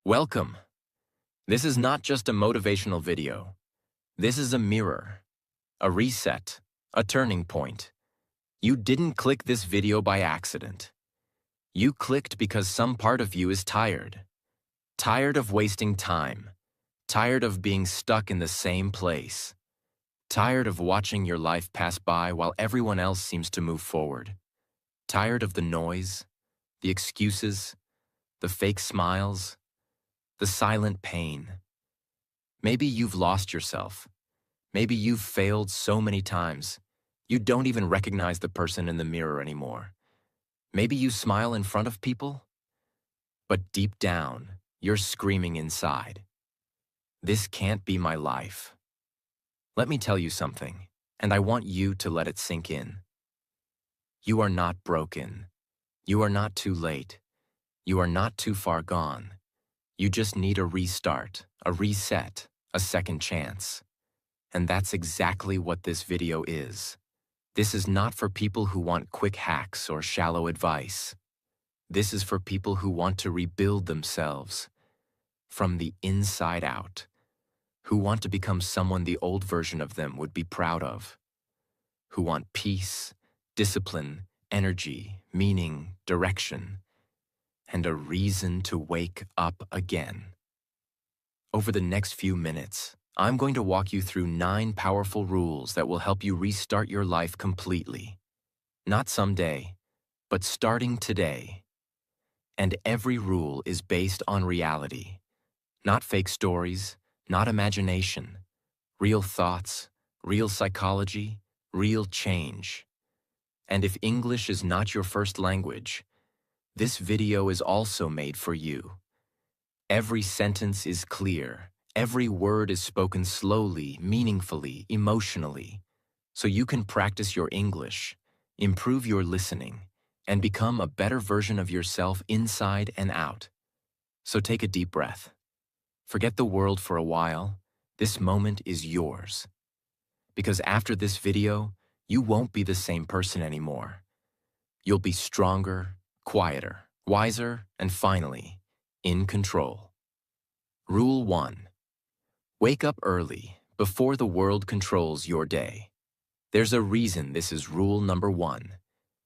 Welcome. This is not just a motivational video. This is a mirror, a reset, a turning point. You didn't click this video by accident. You clicked because some part of you is tired. Tired of wasting time. Tired of being stuck in the same place. Tired of watching your life pass by while everyone else seems to move forward. Tired of the noise, the excuses, the fake smiles, the silent pain. Maybe you've lost yourself. Maybe you've failed so many times, you don't even recognize the person in the mirror anymore. Maybe you smile in front of people, but deep down, you're screaming inside. This can't be my life. Let me tell you something, and I want you to let it sink in. You are not broken. You are not too late. You are not too far gone. You just need a restart, a reset, a second chance. And that's exactly what this video is. This is not for people who want quick hacks or shallow advice. This is for people who want to rebuild themselves from the inside out, who want to become someone the old version of them would be proud of, who want peace, discipline, energy, meaning, direction, and a reason to wake up again. Over the next few minutes, I'm going to walk you through 9 powerful rules that will help you restart your life completely. Not someday, but starting today. And every rule is based on reality. Not fake stories, not imagination. Real thoughts, real psychology, real change. And if English is not your first language, this video is also made for you. Every sentence is clear. Every word is spoken slowly, meaningfully, emotionally, so you can practice your English, improve your listening, and become a better version of yourself inside and out. So take a deep breath. Forget the world for a while. This moment is yours. Because after this video, you won't be the same person anymore. You'll be stronger, quieter, wiser, and finally, in control. Rule 1. Wake up early, before the world controls your day. There's a reason this is rule number 1,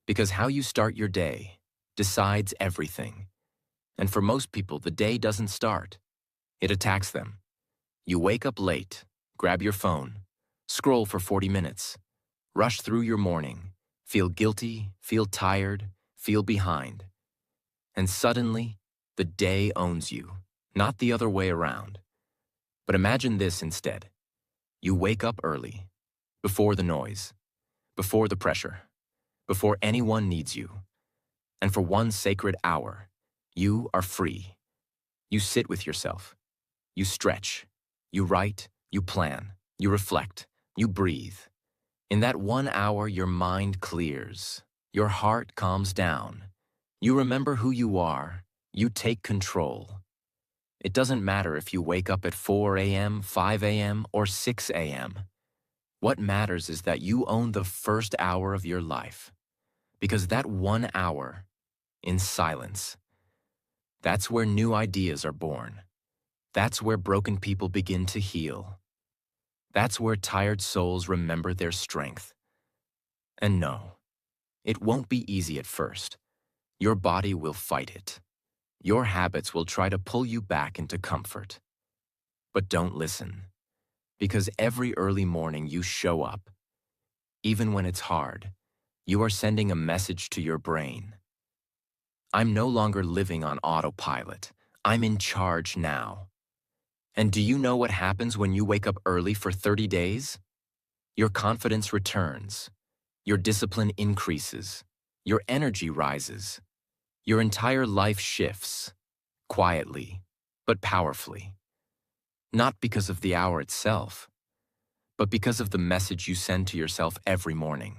because how you start your day decides everything. And for most people, the day doesn't start. It attacks them. You wake up late, grab your phone, scroll for 40 minutes, rush through your morning, feel guilty, feel tired, feel behind. And suddenly, the day owns you, not the other way around. But imagine this instead. You wake up early, before the noise, before the pressure, before anyone needs you. And for one sacred hour, you are free. You sit with yourself. You stretch. You write. You plan. You reflect. You breathe. In that 1 hour, your mind clears. Your heart calms down. You remember who you are. You take control. It doesn't matter if you wake up at 4 a.m., 5 a.m., or 6 a.m. What matters is that you own the first hour of your life. Because that 1 hour, in silence, that's where new ideas are born. That's where broken people begin to heal. That's where tired souls remember their strength. And no, it won't be easy at first. Your body will fight it. Your habits will try to pull you back into comfort. But don't listen, because every early morning you show up. Even when it's hard, you are sending a message to your brain. I'm no longer living on autopilot. I'm in charge now. And do you know what happens when you wake up early for 30 days? Your confidence returns. Your discipline increases. Your energy rises. Your entire life shifts, quietly, but powerfully. Not because of the hour itself, but because of the message you send to yourself every morning.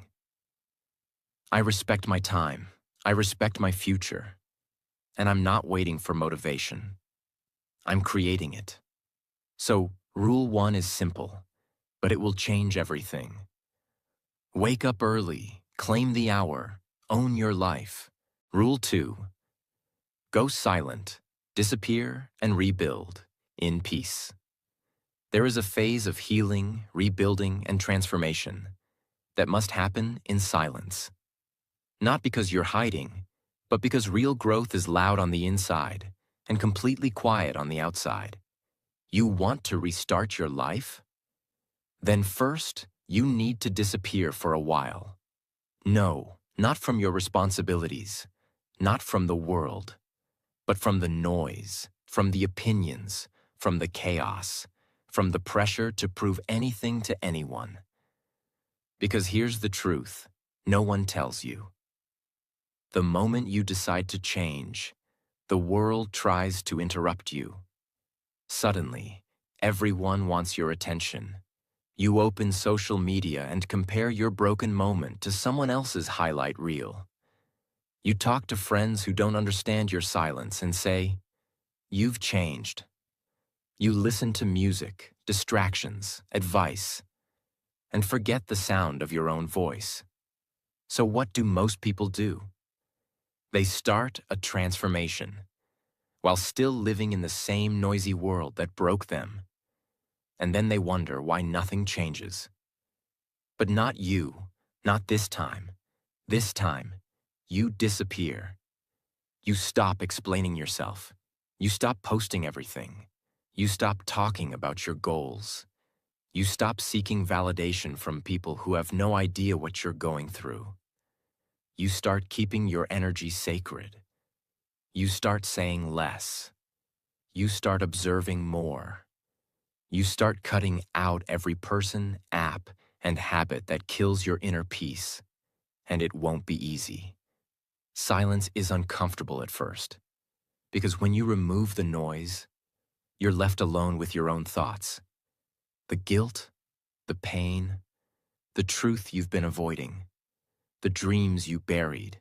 I respect my time. I respect my future. And I'm not waiting for motivation. I'm creating it. So, rule 1 is simple, but it will change everything. Wake up early, claim the hour, own your life. Rule 2. Go silent. Disappear and rebuild in peace. There is a phase of healing, rebuilding, and transformation that must happen in silence. Not because you're hiding, but because real growth is loud on the inside and completely quiet on the outside. You want to restart your life? Then first, you need to disappear for a while. No, not from your responsibilities, not from the world, but from the noise, from the opinions, from the chaos, from the pressure to prove anything to anyone. Because here's the truth, no one tells you. The moment you decide to change, the world tries to interrupt you. Suddenly, everyone wants your attention. You open social media and compare your broken moment to someone else's highlight reel. You talk to friends who don't understand your silence and say, "You've changed." You listen to music, distractions, advice, and forget the sound of your own voice. So what do most people do? They start a transformation, while still living in the same noisy world that broke them. And then they wonder why nothing changes. But not you, not this time. This time, you disappear. You stop explaining yourself. You stop posting everything. You stop talking about your goals. You stop seeking validation from people who have no idea what you're going through. You start keeping your energy sacred. You start saying less. You start observing more. You start cutting out every person, app, and habit that kills your inner peace. And it won't be easy. Silence is uncomfortable at first, because when you remove the noise, you're left alone with your own thoughts. The guilt, the pain, the truth you've been avoiding, the dreams you buried,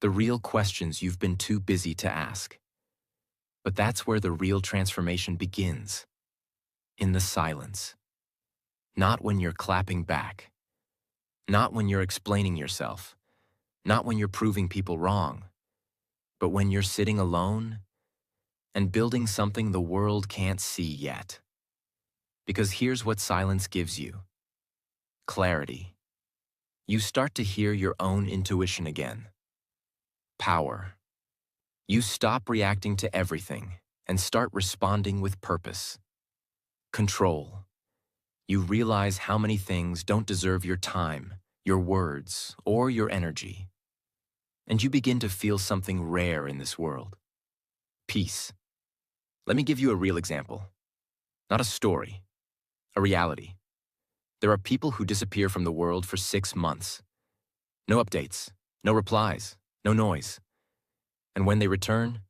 the real questions you've been too busy to ask. But that's where the real transformation begins, in the silence. Not when you're clapping back, not when you're explaining yourself, not when you're proving people wrong, but when you're sitting alone and building something the world can't see yet. Because here's what silence gives you: clarity. You start to hear your own intuition again. Power. You stop reacting to everything and start responding with purpose. Control. You realize how many things don't deserve your time, your words, or your energy. And you begin to feel something rare in this world: peace. Let me give you a real example. Not a story, a reality. There are people who disappear from the world for 6 months. No updates, no replies, no noise. And when they return,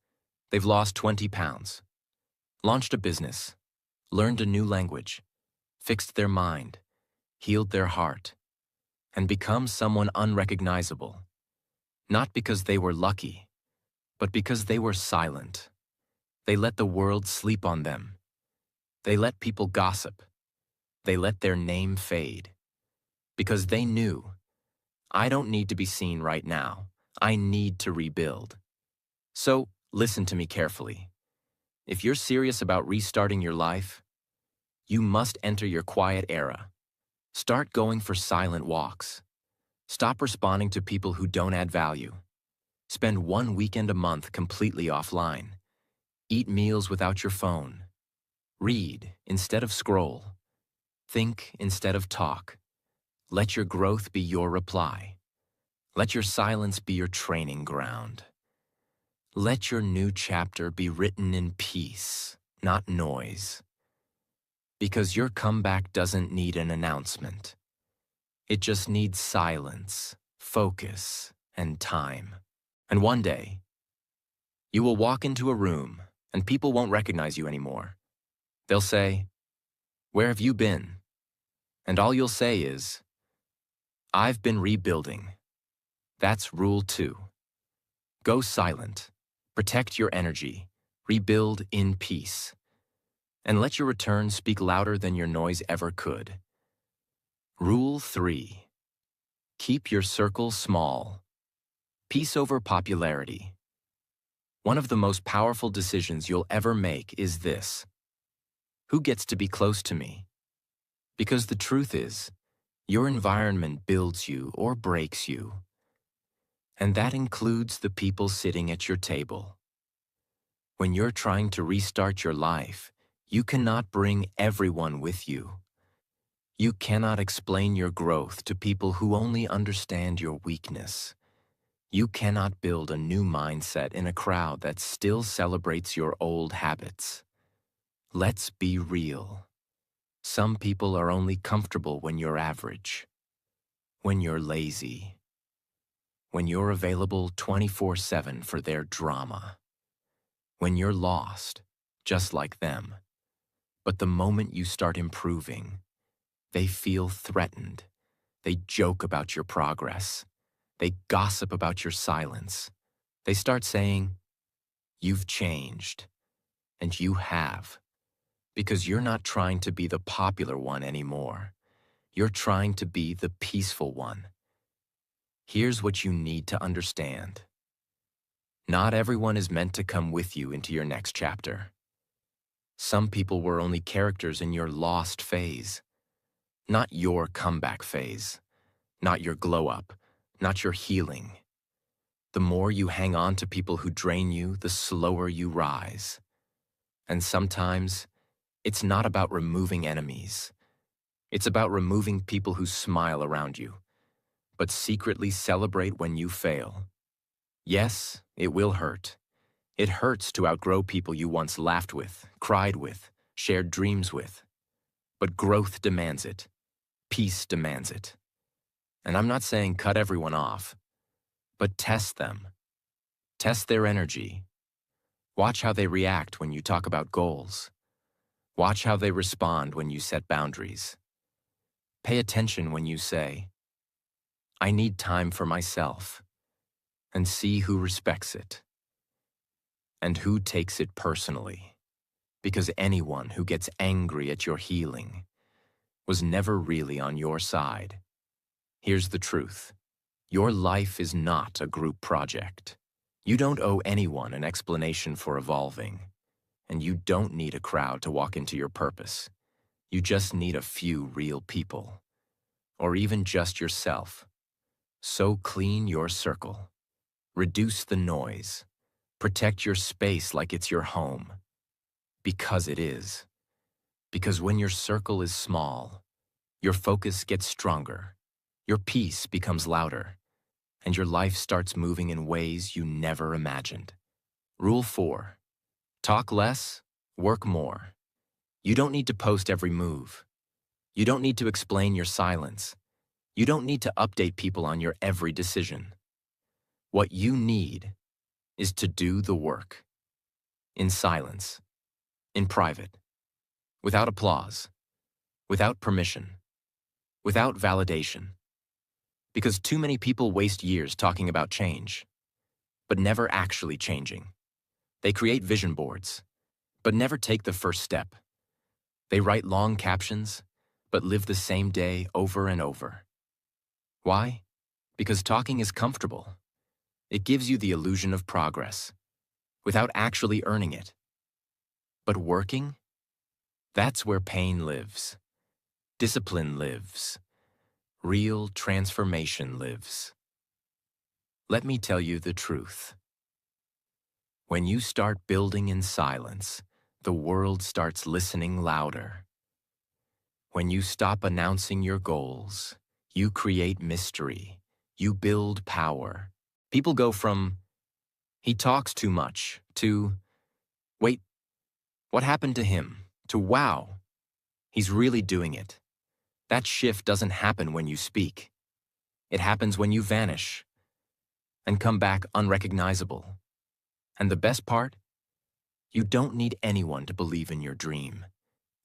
they've lost 20 pounds, launched a business, learned a new language, fixed their mind, healed their heart, and become someone unrecognizable. Not because they were lucky, but because they were silent. They let the world sleep on them. They let people gossip. They let their name fade. Because they knew, I don't need to be seen right now. I need to rebuild. So, listen to me carefully. If you're serious about restarting your life, you must enter your quiet era. Start going for silent walks. Stop responding to people who don't add value. Spend 1 weekend a month completely offline. Eat meals without your phone. Read instead of scroll. Think instead of talk. Let your growth be your reply. Let your silence be your training ground. Let your new chapter be written in peace, not noise. Because your comeback doesn't need an announcement. It just needs silence, focus, and time. And one day, you will walk into a room and people won't recognize you anymore. They'll say, "Where have you been?" And all you'll say is, "I've been rebuilding." That's rule 2. Go silent. Protect your energy. Rebuild in peace. And let your return speak louder than your noise ever could. Rule 3. Keep your circle small. Peace over popularity. One of the most powerful decisions you'll ever make is this: who gets to be close to me? Because the truth is, your environment builds you or breaks you. And that includes the people sitting at your table. When you're trying to restart your life, you cannot bring everyone with you. You cannot explain your growth to people who only understand your weakness. You cannot build a new mindset in a crowd that still celebrates your old habits. Let's be real. Some people are only comfortable when you're average, when you're lazy, when you're available 24/7 for their drama, when you're lost, just like them. But the moment you start improving, they feel threatened. They joke about your progress. They gossip about your silence. They start saying, "You've changed." And you have. Because you're not trying to be the popular one anymore. You're trying to be the peaceful one. Here's what you need to understand. Not everyone is meant to come with you into your next chapter. Some people were only characters in your lost phase, not your comeback phase, not your glow up, not your healing. The more you hang on to people who drain you, the slower you rise. And sometimes, it's not about removing enemies. It's about removing people who smile around you, but secretly celebrate when you fail. Yes, it will hurt. It hurts to outgrow people you once laughed with, cried with, shared dreams with. But growth demands it. Peace demands it. And I'm not saying cut everyone off, but test them. Test their energy. Watch how they react when you talk about goals. Watch how they respond when you set boundaries. Pay attention when you say, "I need time for myself," and see who respects it and who takes it personally. Because anyone who gets angry at your healing was never really on your side. Here's the truth. Your life is not a group project. You don't owe anyone an explanation for evolving, and you don't need a crowd to walk into your purpose. You just need a few real people, or even just yourself. So clean your circle. Reduce the noise. Protect your space like it's your home. Because it is. Because when your circle is small, your focus gets stronger, your peace becomes louder, and your life starts moving in ways you never imagined. Rule 4. Talk less, work more. You don't need to post every move. You don't need to explain your silence. You don't need to update people on your every decision. What you need is to do the work. In silence. In private. Without applause. Without permission. Without validation. Because too many people waste years talking about change, but never actually changing. They create vision boards, but never take the first step. They write long captions, but live the same day over and over. Why? Because talking is comfortable. It gives you the illusion of progress, without actually earning it. But working? That's where pain lives. Discipline lives. Real transformation lives. Let me tell you the truth. When you start building in silence, the world starts listening louder. When you stop announcing your goals, you create mystery. You build power. People go from, "He talks too much," to, "Wait, what happened to him?" to, "Wow, he's really doing it." That shift doesn't happen when you speak. It happens when you vanish and come back unrecognizable. And the best part? You don't need anyone to believe in your dream.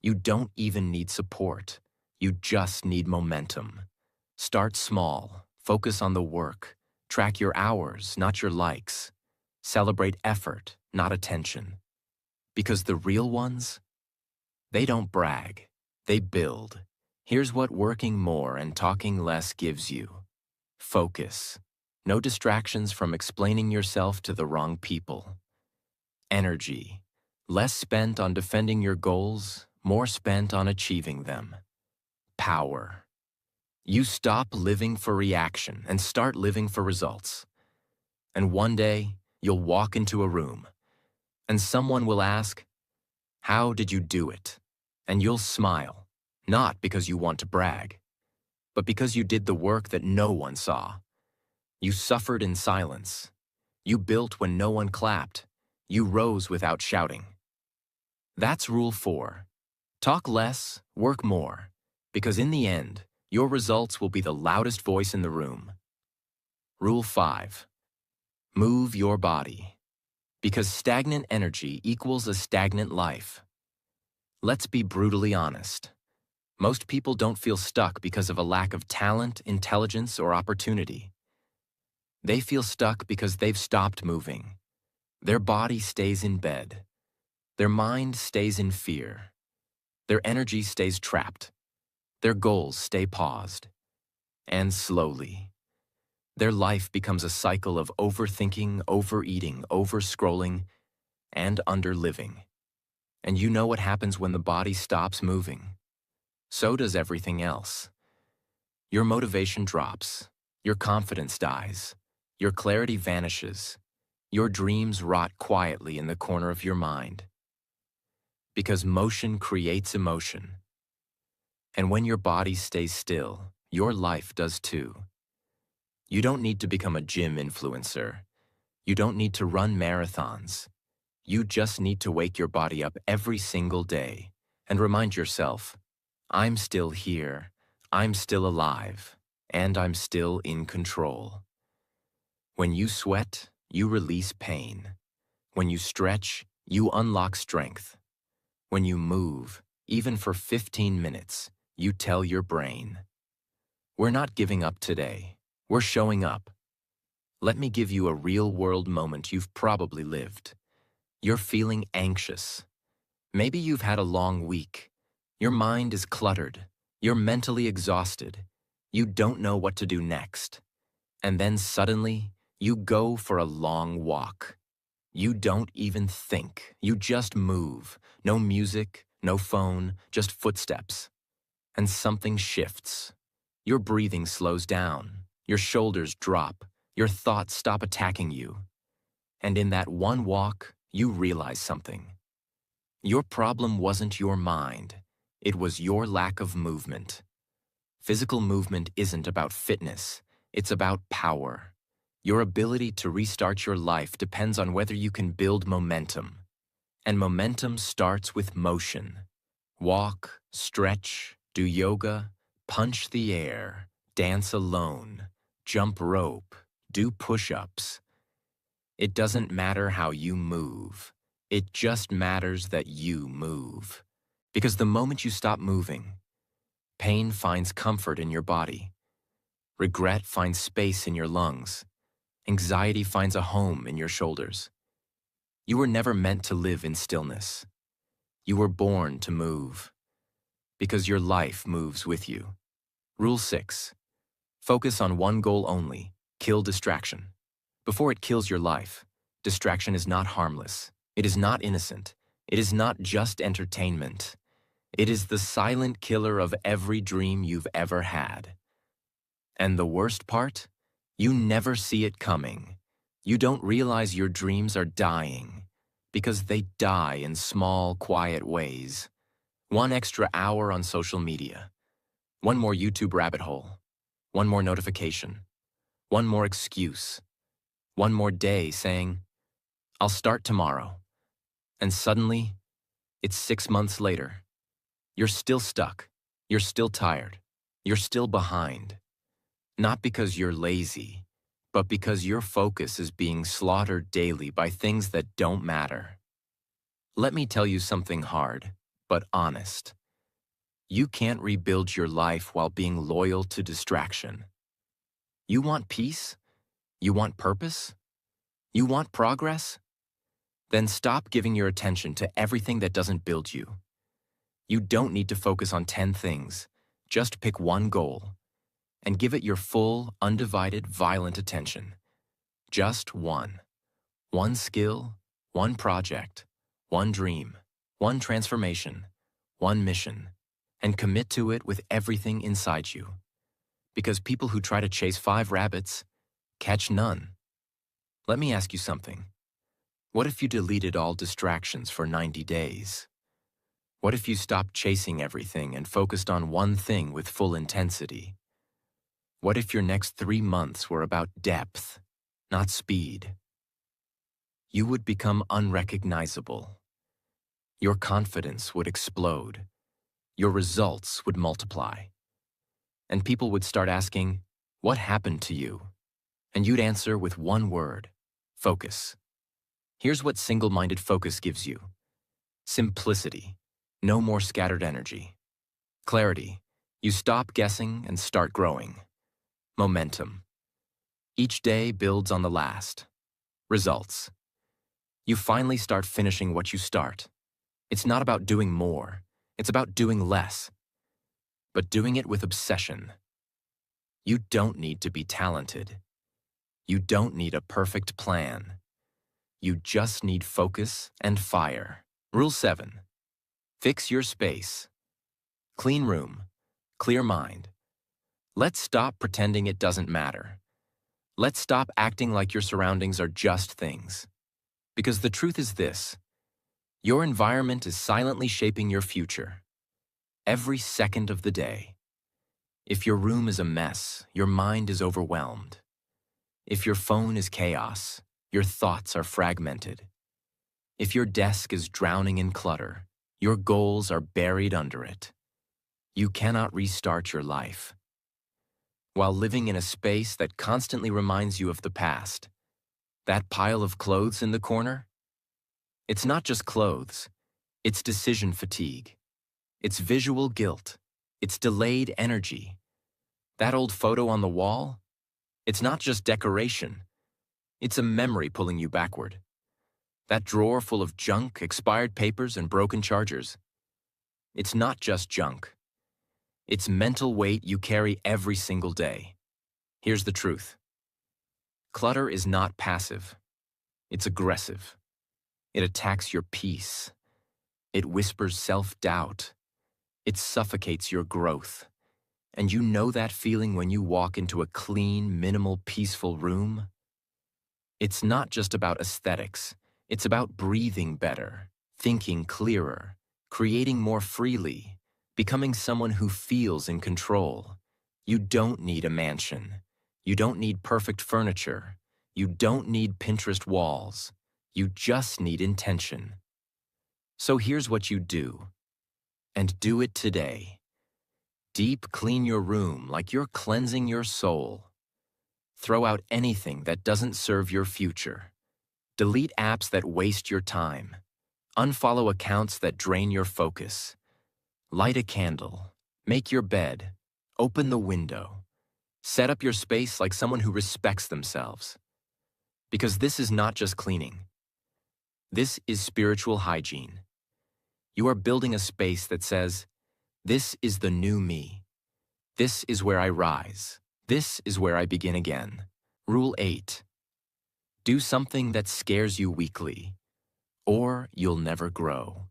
You don't even need support. You just need momentum. Start small. Focus on the work. Track your hours, not your likes. Celebrate effort, not attention. Because the real ones, they don't brag. They build. Here's what working more and talking less gives you. Focus. No distractions from explaining yourself to the wrong people. energy, less spent on defending your goals, more spent on achieving them. Power. You stop living for reaction and start living for results. And one day, you'll walk into a room, and someone will ask, "How did you do it?" And you'll smile, not because you want to brag, but because you did the work that no one saw. You suffered in silence. You built when no one clapped. You rose without shouting. That's Rule 4. Talk less, work more, because in the end, your results will be the loudest voice in the room. Rule 5. Move your body, because stagnant energy equals a stagnant life. Let's be brutally honest. Most people don't feel stuck because of a lack of talent, intelligence, or opportunity. They feel stuck because they've stopped moving. Their body stays in bed. Their mind stays in fear. Their energy stays trapped. Their goals stay paused. And slowly, their life becomes a cycle of overthinking, overeating, overscrolling, and underliving. And you know what happens when the body stops moving? So does everything else. Your motivation drops. Your confidence dies. Your clarity vanishes. Your dreams rot quietly in the corner of your mind. Because motion creates emotion. And when your body stays still, your life does too. You don't need to become a gym influencer. You don't need to run marathons. You just need to wake your body up every single day and remind yourself, I'm still here, I'm still alive, and I'm still in control. When you sweat, you release pain. When you stretch, you unlock strength. When you move, even for 15 minutes, you tell your brain, we're not giving up today, we're showing up. Let me give you a real-world moment you've probably lived. You're feeling anxious. Maybe you've had a long week. Your mind is cluttered. You're mentally exhausted. You don't know what to do next. And then suddenly, you go for a long walk. You don't even think. You just move. No music, no phone, just footsteps. And something shifts. Your breathing slows down. Your shoulders drop. Your thoughts stop attacking you. And in that one walk, you realize something. Your problem wasn't your mind. It was your lack of movement. Physical movement isn't about fitness. It's about power. Your ability to restart your life depends on whether you can build momentum. And momentum starts with motion. Walk, stretch, do yoga, punch the air, dance alone, jump rope, do push-ups. It doesn't matter how you move. It just matters that you move. Because the moment you stop moving, pain finds comfort in your body. Regret finds space in your lungs. Anxiety finds a home in your shoulders. You were never meant to live in stillness. You were born to move. Because your life moves with you. Rule 6. Focus on one goal only. Kill distraction. Before it kills your life, distraction is not harmless. It is not innocent. It is not just entertainment. It is the silent killer of every dream you've ever had. And the worst part? You never see it coming. You don't realize your dreams are dying because they die in small, quiet ways. One extra hour on social media. One more YouTube rabbit hole. One more notification. One more excuse. One more day saying, I'll start tomorrow. And suddenly, it's 6 months later. You're still stuck. You're still tired. You're still behind. Not because you're lazy, but because your focus is being slaughtered daily by things that don't matter. Let me tell you something hard, but honest. You can't rebuild your life while being loyal to distraction. You want peace? You want purpose? You want progress? Then stop giving your attention to everything that doesn't build you. You don't need to focus on 10 things. Just pick one goal and give it your full, undivided, violent attention. Just one. One skill, One project, one dream, one transformation, one mission, and commit to it with everything inside you. Because people who try to chase 5 rabbits catch none. Let me ask you something. What if you deleted all distractions for 90 days? What if you stopped chasing everything and focused on one thing with full intensity? What if your next 3 months were about depth, not speed? You would become unrecognizable. Your confidence would explode. Your results would multiply. And people would start asking, "What happened to you?" And you'd answer with one word: focus. Here's what single-minded focus gives you. Simplicity. No more scattered energy. Clarity. You stop guessing and start growing. Momentum. Each day builds on the last. Results. You finally start finishing what you start. It's not about doing more. It's about doing less. But doing it with obsession. You don't need to be talented. You don't need a perfect plan. You just need focus and fire. Rule 7. Fix your space. Clean room. Clear mind. Let's stop pretending it doesn't matter. Let's stop acting like your surroundings are just things. Because the truth is this: your environment is silently shaping your future. Every second of the day. If your room is a mess, your mind is overwhelmed. If your phone is chaos, your thoughts are fragmented. If your desk is drowning in clutter, your goals are buried under it. You cannot restart your life. While living in a space that constantly reminds you of the past, that pile of clothes in the corner? It's not just clothes. It's decision fatigue. It's visual guilt. It's delayed energy. That old photo on the wall? It's not just decoration. It's a memory pulling you backward. That drawer full of junk, expired papers, and broken chargers? It's not just junk. It's mental weight you carry every single day. Here's the truth. Clutter is not passive. It's aggressive. It attacks your peace. It whispers self-doubt. It suffocates your growth. And you know that feeling when you walk into a clean, minimal, peaceful room? It's not just about aesthetics. It's about breathing better, thinking clearer, creating more freely, becoming someone who feels in control. You don't need a mansion. You don't need perfect furniture. You don't need Pinterest walls. You just need intention. So here's what you do. And do it today. Deep clean your room like you're cleansing your soul. Throw out anything that doesn't serve your future. Delete apps that waste your time. Unfollow accounts that drain your focus. Light a candle. Make your bed. Open the window. Set up your space like someone who respects themselves. Because this is not just cleaning. This is spiritual hygiene. You are building a space that says, "This is the new me. This is where I rise. This is where I begin again." Rule 8. Do something that scares you weekly, or you'll never grow.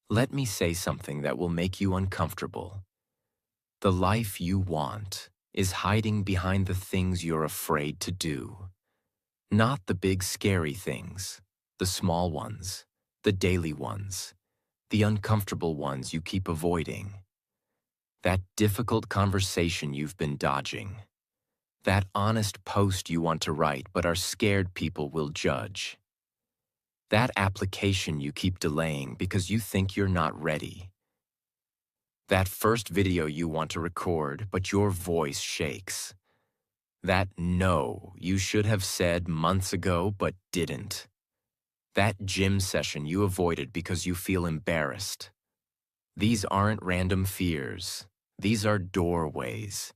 Let me say something that will make you uncomfortable. The life you want is hiding behind the things you're afraid to do. Not the big scary things, the small ones, the daily ones, the uncomfortable ones you keep avoiding. That difficult conversation you've been dodging. That honest post you want to write but are scared people will judge. That application you keep delaying because you think you're not ready. That first video you want to record but your voice shakes. That no you should have said months ago but didn't. That gym session you avoided because you feel embarrassed. These aren't random fears. These are doorways.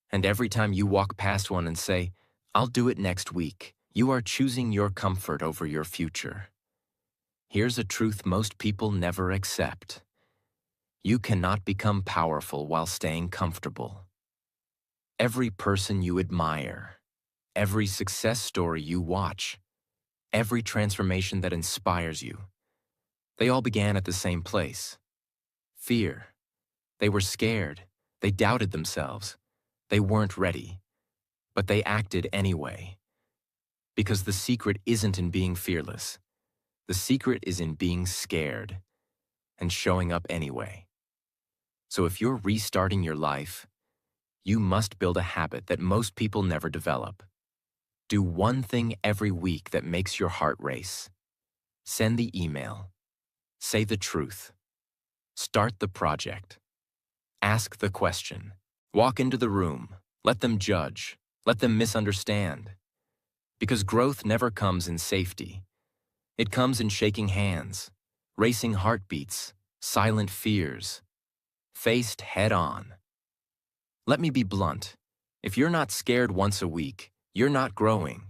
And every time you walk past one and say, "I'll do it next week," you are choosing your comfort over your future. Here's a truth most people never accept. You cannot become powerful while staying comfortable. Every person you admire, every success story you watch, every transformation that inspires you. They all began at the same place. Fear. They were scared. They doubted themselves. They weren't ready. But they acted anyway. Because the secret isn't in being fearless. The secret is in being scared and showing up anyway. So if you're restarting your life, you must build a habit that most people never develop. Do one thing every week that makes your heart race. Send the email. Say the truth. Start the project. Ask the question. Walk into the room. Let them judge. Let them misunderstand. Because growth never comes in safety. It comes in shaking hands, racing heartbeats, silent fears, faced head-on. Let me be blunt. If you're not scared once a week, you're not growing.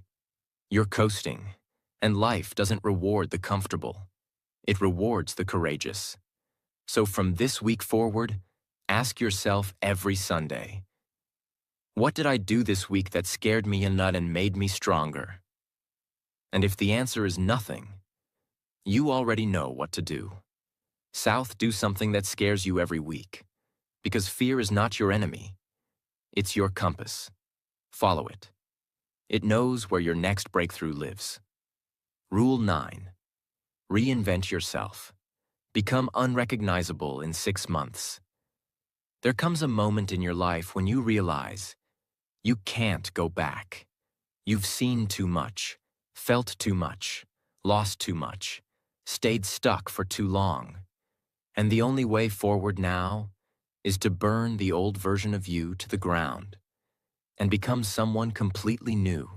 You're coasting, and life doesn't reward the comfortable. It rewards the courageous. So from this week forward, ask yourself every Sunday, what did I do this week that scared me a nut and made me stronger? And if the answer is nothing, you already know what to do. South, do something that scares you every week. Because fear is not your enemy. It's your compass. Follow it. It knows where your next breakthrough lives. Rule 9. Reinvent yourself. Become unrecognizable in 6 months. There comes a moment in your life when you realize you can't go back. You've seen too much, felt too much, lost too much, stayed stuck for too long. And the only way forward now is to burn the old version of you to the ground and become someone completely new.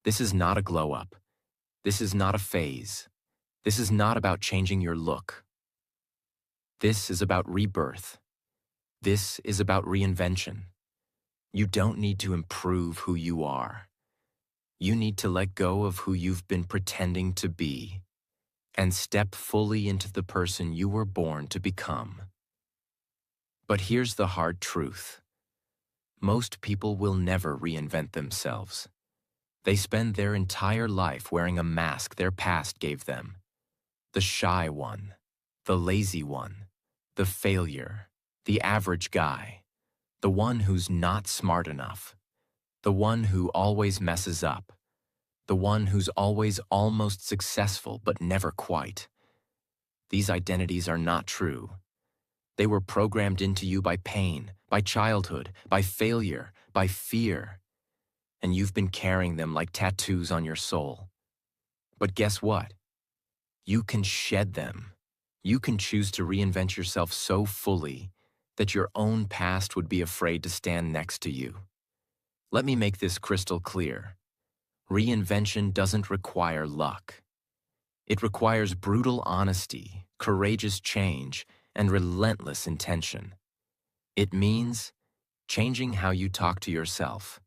This is not a glow-up. This is not a phase. This is not about changing your look. This is about rebirth. This is about reinvention. You don't need to improve who you are. You need to let go of who you've been pretending to be and step fully into the person you were born to become. But here's the hard truth. Most people will never reinvent themselves. They spend their entire life wearing a mask their past gave them. The shy one, the lazy one, the failure, the average guy, the one who's not smart enough, the one who always messes up, the one who's always almost successful but never quite. These identities are not true. They were programmed into you by pain, by childhood, by failure, by fear, and you've been carrying them like tattoos on your soul. But guess what? You can shed them. You can choose to reinvent yourself so fully that your own past would be afraid to stand next to you. Let me make this crystal clear. Reinvention doesn't require luck. It requires brutal honesty, courageous change, and relentless intention. It means changing how you talk to yourself,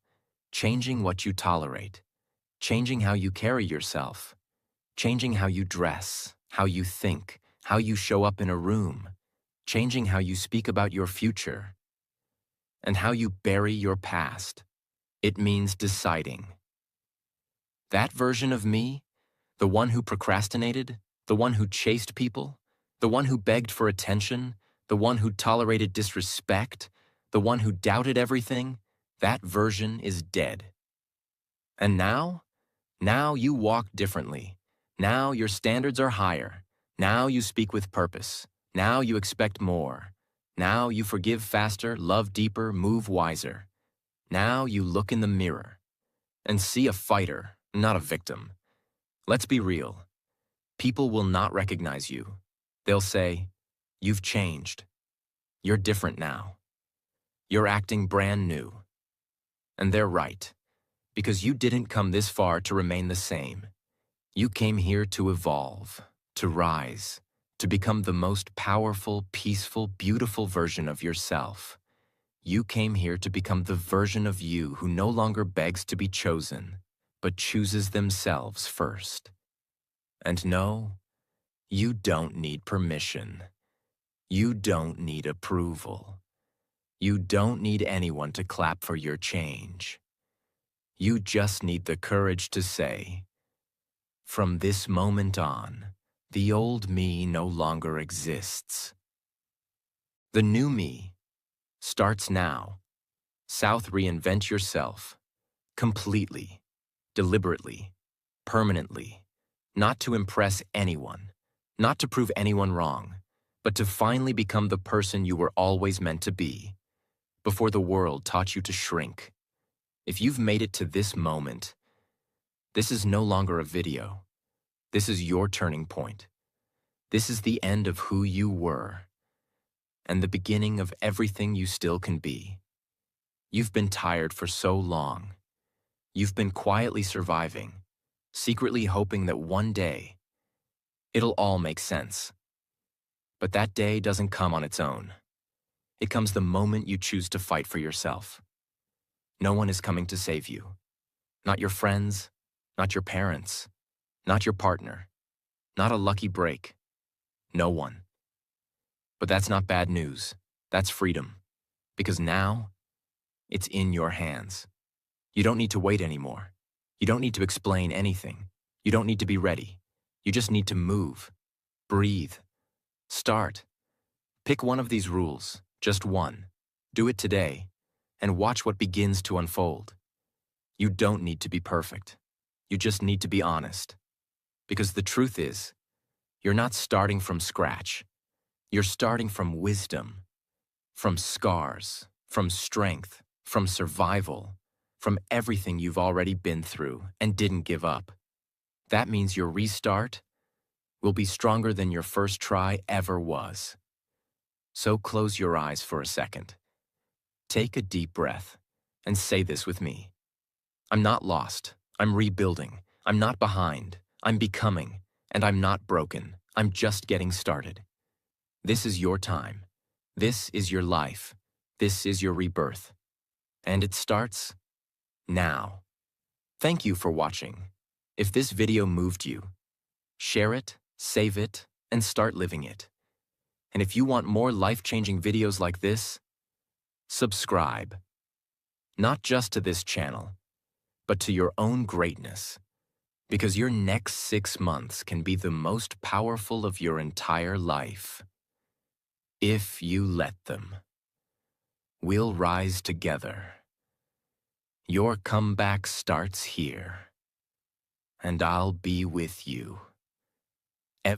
changing what you tolerate, changing how you carry yourself, changing how you dress, how you think, how you show up in a room, changing how you speak about your future, and how you bury your past. It means deciding. That version of me, the one who procrastinated, the one who chased people, the one who begged for attention, the one who tolerated disrespect, the one who doubted everything, that version is dead. And now you walk differently. Now your standards are higher. Now you speak with purpose. Now you expect more. Now you forgive faster, love deeper, move wiser. Now you look in the mirror and see a fighter, not a victim. Let's be real. People will not recognize you. They'll say, "You've changed. You're different now. You're acting brand new." And they're right, because you didn't come this far to remain the same. You came here to evolve, to rise, to become the most powerful, peaceful, beautiful version of yourself. You came here to become the version of you who no longer begs to be chosen, but chooses themselves first. And no, you don't need permission. You don't need approval. You don't need anyone to clap for your change. You just need the courage to say, From this moment on, the old me no longer exists. The new me starts now. South, reinvent yourself. Completely, deliberately, permanently. Not to impress anyone, not to prove anyone wrong, but to finally become the person you were always meant to be, before the world taught you to shrink. If you've made it to this moment, this is no longer a video. This is your turning point. This is the end of who you were, and the beginning of everything you still can be. You've been tired for so long. You've been quietly surviving, secretly hoping that one day, it'll all make sense. But that day doesn't come on its own. It comes the moment you choose to fight for yourself. No one is coming to save you. Not your friends, not your parents, not your partner, not a lucky break. No one. But that's not bad news. That's freedom. Because now, it's in your hands. You don't need to wait anymore. You don't need to explain anything. You don't need to be ready. You just need to move, breathe, start. Pick one of these rules, just one. Do it today, and watch what begins to unfold. You don't need to be perfect. You just need to be honest. Because the truth is, you're not starting from scratch. You're starting from wisdom, from scars, from strength, from survival, from everything you've already been through and didn't give up. That means your restart will be stronger than your first try ever was. So close your eyes for a second. Take a deep breath and say this with me. I'm not lost. I'm rebuilding. I'm not behind. I'm becoming. And I'm not broken. I'm just getting started. This is your time. This is your life. This is your rebirth. And it starts now. Thank you for watching. If this video moved you, share it, save it, and start living it. And if you want more life-changing videos like this, subscribe. Not just to this channel, but to your own greatness. Because your next 6 months can be the most powerful of your entire life. If you let them. We'll rise together. Your comeback starts here, and I'll be with you.